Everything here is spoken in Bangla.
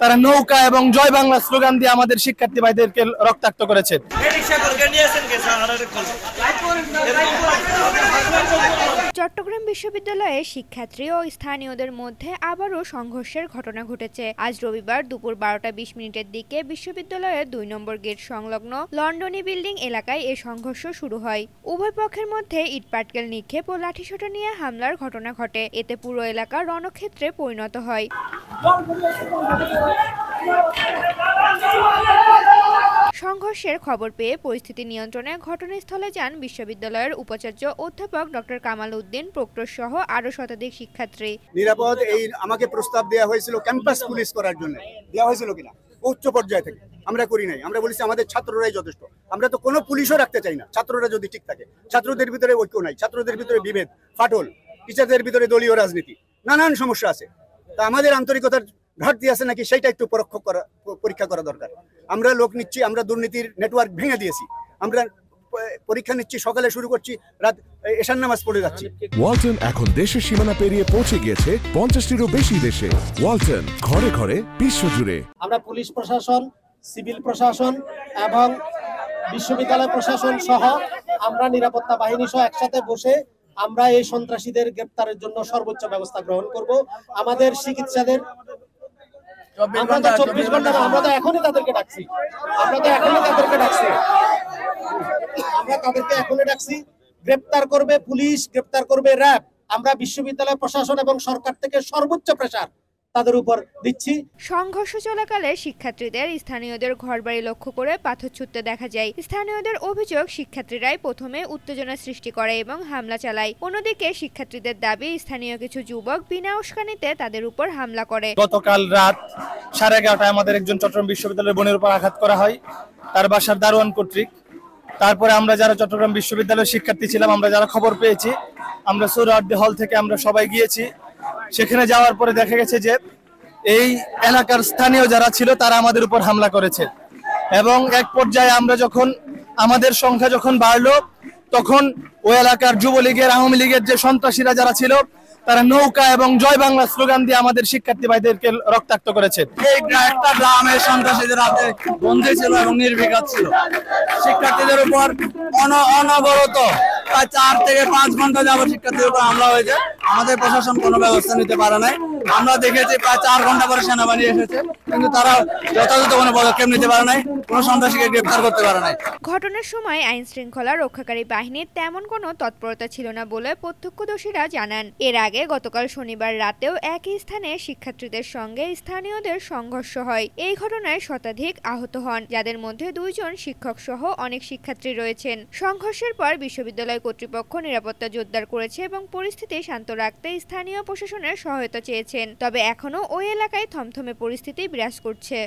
তারা নৌকা এবং জয় বাংলা স্লোগান দিয়ে আমাদের শিক্ষার্থী ভাইদেরকে রক্তাক্ত করেছে। চট্টগ্রাম বিশ্ববিদ্যালয়ে শিক্ষার্থী ও স্থানীয়দের মধ্যে আবারও সংঘর্ষের ঘটনা ঘটেছে। আজ রবিবার দুপুর 12:20 দিকে বিশ্ববিদ্যালয়ের 2 নম্বর গেট সংলগ্ন লন্ডনী বিল্ডিং এলাকায় এ সংঘর্ষ শুরু হয়। উভয় পক্ষের মধ্যে ইটপাটকেল নিক্ষেপ ও লাঠিসোঁটা নিয়ে হামলার ঘটনা ঘটে। এতে পুরো এলাকা রণক্ষেত্রে পরিণত হয়। সংঘর্ষের খবর পেয়ে পরিস্থিতি নিয়ন্ত্রণে ঘটনাস্থলে যান বিশ্ববিদ্যালয়ের উপাচার্য অধ্যাপক ডক্টর কামাল উদ্দিন প্রক্টর সহ আরো শতাধিক শিক্ষার্থী। নিরাপদ এই আমাকে প্রস্তাব দেওয়া হয়েছিল ক্যাম্পাস পুলিশ করার জন্য, দেওয়া হয়েছিল কিনা উচ্চ পর্যায় থেকে, আমরা করি নাই। আমরা বলেছি আমাদের ছাত্ররাই যথেষ্ট, আমরা তো কোনো পুলিশও রাখতে চাই না। ছাত্ররা যদি ঠিক থাকে, ছাত্রদের ভিতরে ঐক্য নাই, ছাত্রদের ভিতরে বিভেদ, ফাটল, টিচারদের ভিতরে দলীয় রাজনীতি, নানান সমস্যা আছে। তা আমাদের আন্তরিকতার ঘাটতি আছে নাকি সেটা একটু পরীক্ষা করা দরকার। আমরা লোক নিচ্ছি, আমরা দুর্নীতির নেটওয়ার্ক ভেঙে দিয়েছি, আমরা পরীক্ষা নিচ্ছি, সকালে শুরু করছি, রাত এশার নামাজ পড়ে যাচ্ছি। ওয়ালটন এখন দেশের সীমানা পেরিয়ে পৌঁছে গিয়েছে 50টিরও বেশি দেশে। ওয়ালটন, ঘরে ঘরে বিশ্বজুড়ে। আমরা পুলিশ প্রশাসন, সিভিল প্রশাসন এবং বিশ্ববিদ্যালয় প্রশাসন সহ আমরা নিরাপত্তা বাহিনী সহ একসাথে বসে আমরা এই সন্ত্রাসীদের গ্রেপ্তারের জন্য সর্বোচ্চ ব্যবস্থা গ্রহণ করব। আমাদের চিকিৎসাদের আমরা তো 24 ঘন্টা, আমরা তো এখনই তাদেরকে ডাকছি, আমরা তাদেরকে এখনই ডাকছি। গ্রেপ্তার করবে পুলিশ, গ্রেপ্তার করবে র্যাব। আমরা বিশ্ববিদ্যালয় প্রশাসন এবং সরকার থেকে সর্বোচ্চ প্রেসার তাদের উপর দিচ্ছি। সংঘর্ষ চলাকালে শিক্ষার্থীদের স্থানীয়দের ঘরবাড়ি লক্ষ্য করে পাথর ছুঁড়তে দেখা যায়। স্থানীয়দের অভিযোগ, শিক্ষার্থীরাই প্রথমে উত্তেজনা সৃষ্টি করে এবং হামলা চালায়। অন্যদিকে শিক্ষার্থীদের দাবি, স্থানীয় কিছু যুবক বিনা উস্কানিতে তাদের উপর হামলা করে। গতকাল রাত 11:30টায় আমাদের একজন চট্টগ্রাম বিশ্ববিদ্যালয়ের বোনের উপর আঘাত করা হয় তার বাসার দারোয়ান কর্তৃক। তারপরে আমরা যারা চট্টগ্রাম বিশ্ববিদ্যালয়ের শিক্ষার্থী ছিলাম, আমরা যারা খবর পেয়েছি, আমরা সোহরাওয়ার্দী হল থেকে আমরা সবাই গিয়েছি। সেখানে যাওয়ার পরে দেখা গেছে যে এই এলাকার স্থানীয় যারা ছিল তারা আমাদের উপর হামলা করেছে এবং এক পর্যায়ে আমরা যখন আমাদের সংখ্যা যখন বাড়লো, তখন ওই এলাকার যুবলীগের, আওয়ামী লীগের যে সন্ত্রাসীরা যারা ছিল তারা নৌকা এবং জয় বাংলা স্লোগান দিয়ে আমাদের শিক্ষার্থী ভাইদেরকে রক্তাক্ত করেছে। এই একটা গ্রামের সন্ত্রাসীদের হাতে বন্দী ছিল এবং নির্বিঘাত ছিল। শিক্ষার্থীদের উপর অনবরত প্রায় 4 থেকে 5 ঘন্টা যাবত শিক্ষার্থীদের উপর হামলা হয়েছে। আমাদের প্রশাসন কোনো ব্যবস্থা নিতে পারে নাই। আমরা দেখেছি প্রায় 4 ঘন্টা পরে সেনাবাহিনী এসেছে, কিন্তু তারা যথাযথ কোনো পদক্ষেপ নিতে পারে নাই, কোনো সন্ত্রাসীকে গ্রেফতার করতে পারে নাই। ঘটনার সময় আইন শৃঙ্খলা রক্ষাকারী বাহিনীর তেমন কোনো তৎপরতা ছিল না বলে প্রত্যক্ষদর্শীরা জানান। এর আগে গতকাল শনিবার রাতেও একই স্থানে শিক্ষার্থীদের সঙ্গে স্থানীয়দের সংঘর্ষ হয়। এই ঘটনায় শতাধিক আহত হন, যাদের মধ্যে 2 জন শিক্ষক সহ অনেক শিক্ষার্থী রয়েছেন। সংঘর্ষের পর বিশ্ববিদ্যালয় কর্তৃপক্ষ নিরাপত্তা জোরদার করেছে এবং পরিস্থিতি শান্ত রাখতে স্থানীয় প্রশাসনের সহায়তা চেয়েছেন। তবে এখনো ওই এলাকায় থমথমে পরিস্থিতি বিরাজ করছে।